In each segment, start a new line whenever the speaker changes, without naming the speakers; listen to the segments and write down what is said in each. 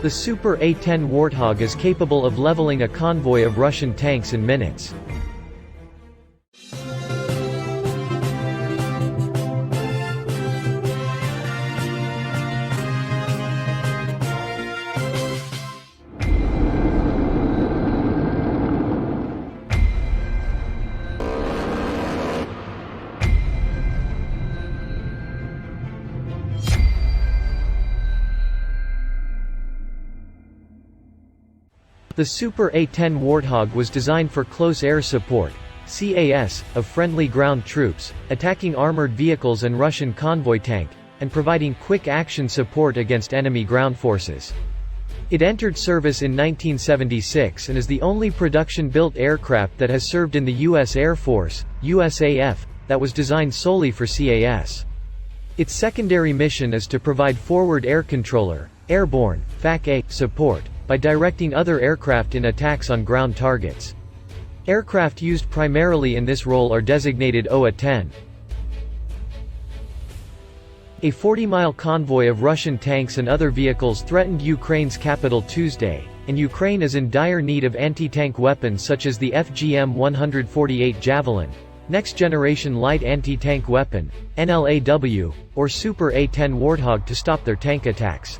The Super A-10 Warthog is capable of leveling a convoy of Russian tanks in minutes. The Super A-10 Warthog was designed for close air support (CAS) of friendly ground troops, attacking armored vehicles and Russian convoy tank, and providing quick action support against enemy ground forces. It entered service in 1976 and is the only production-built aircraft that has served in the U.S. Air Force, USAF, that was designed solely for CAS. Its secondary mission is to provide forward air controller, airborne, FAC-A, support, by directing other aircraft in attacks on ground targets. Aircraft used primarily in this role are designated OA-10. A 40-mile convoy of Russian tanks and other vehicles threatened Ukraine's capital Tuesday, and Ukraine is in dire need of anti-tank weapons such as the FGM-148 Javelin, Next-Generation Light Anti-Tank Weapon, NLAW, or Super A-10 Warthog to stop their tank attacks.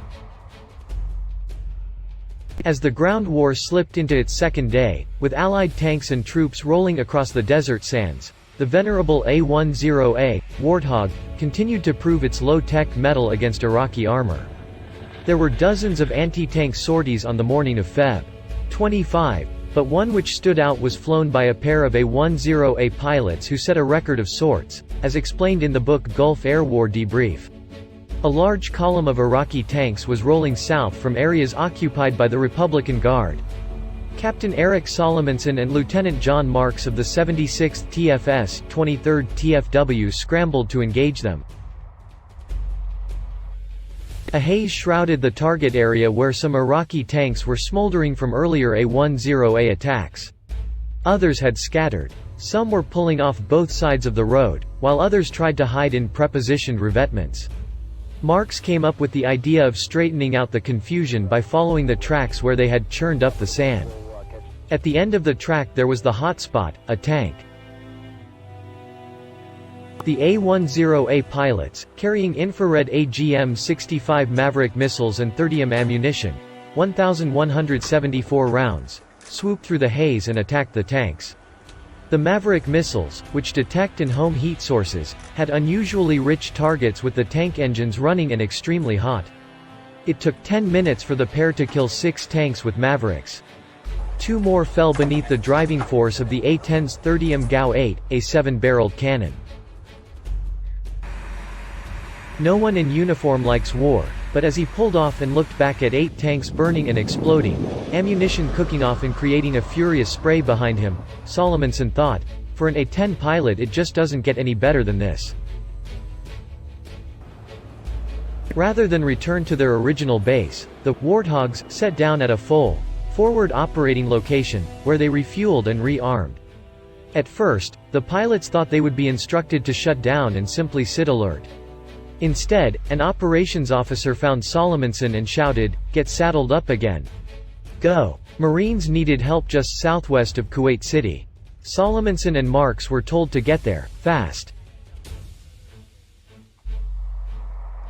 As the ground war slipped into its second day, with Allied tanks and troops rolling across the desert sands, the venerable A-10A, Warthog, continued to prove its low-tech mettle against Iraqi armor. There were dozens of anti-tank sorties on the morning of Feb. 25, but one which stood out was flown by a pair of A-10A pilots who set a record of sorts, as explained in the book Gulf Air War Debrief. A large column of Iraqi tanks was rolling south from areas occupied by the Republican Guard. Captain Eric Solomonson and Lieutenant John Marks of the 76th TFS 23rd TFW scrambled to engage them. A haze shrouded the target area where some Iraqi tanks were smoldering from earlier A-10A attacks. Others had scattered. Some were pulling off both sides of the road, while others tried to hide in prepositioned revetments. Marks came up with the idea of straightening out the confusion by following the tracks where they had churned up the sand. At the end of the track there was the hot spot, a tank. The A-10A pilots, carrying infrared AGM-65 Maverick missiles and 30mm ammunition, 1,174 rounds, swooped through the haze and attacked the tanks. The Maverick missiles, which detect and home heat sources, had unusually rich targets with the tank engines running and extremely hot. It took 10 minutes for the pair to kill 6 tanks with Mavericks. 2 more fell beneath the driving force of the A-10's 30mm GAU-8, a 7-barreled cannon. No one in uniform likes war, but as he pulled off and looked back at 8 tanks burning and exploding, ammunition cooking off and creating a furious spray behind him, Solomonson thought, for an A-10 pilot it just doesn't get any better than this. Rather than return to their original base, the Warthogs set down at a forward operating location, where they refueled and re-armed. At first, the pilots thought they would be instructed to shut down and simply sit alert. Instead, an operations officer found Solomonson and shouted, "Get saddled up again. Go." Marines needed help just southwest of Kuwait City. Solomonson and Marks were told to get there, fast.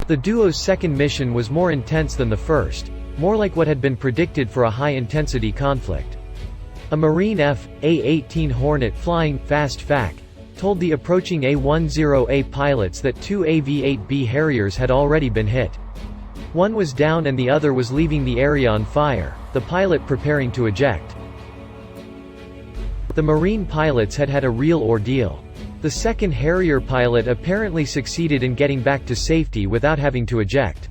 The duo's second mission was more intense than the first, more like what had been predicted for a high-intensity conflict. A Marine A-18 Hornet flying fast FAC told the approaching A-10A pilots that 2 AV-8B Harriers had already been hit. One was down and the other was leaving the area on fire, the pilot preparing to eject. The Marine pilots had had a real ordeal. The second Harrier pilot apparently succeeded in getting back to safety without having to eject.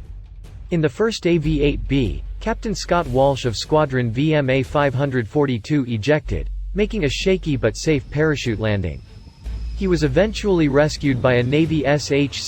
In the first AV-8B, Captain Scott Walsh of Squadron VMA 542 ejected, making a shaky but safe parachute landing. He was eventually rescued by a Navy SH-6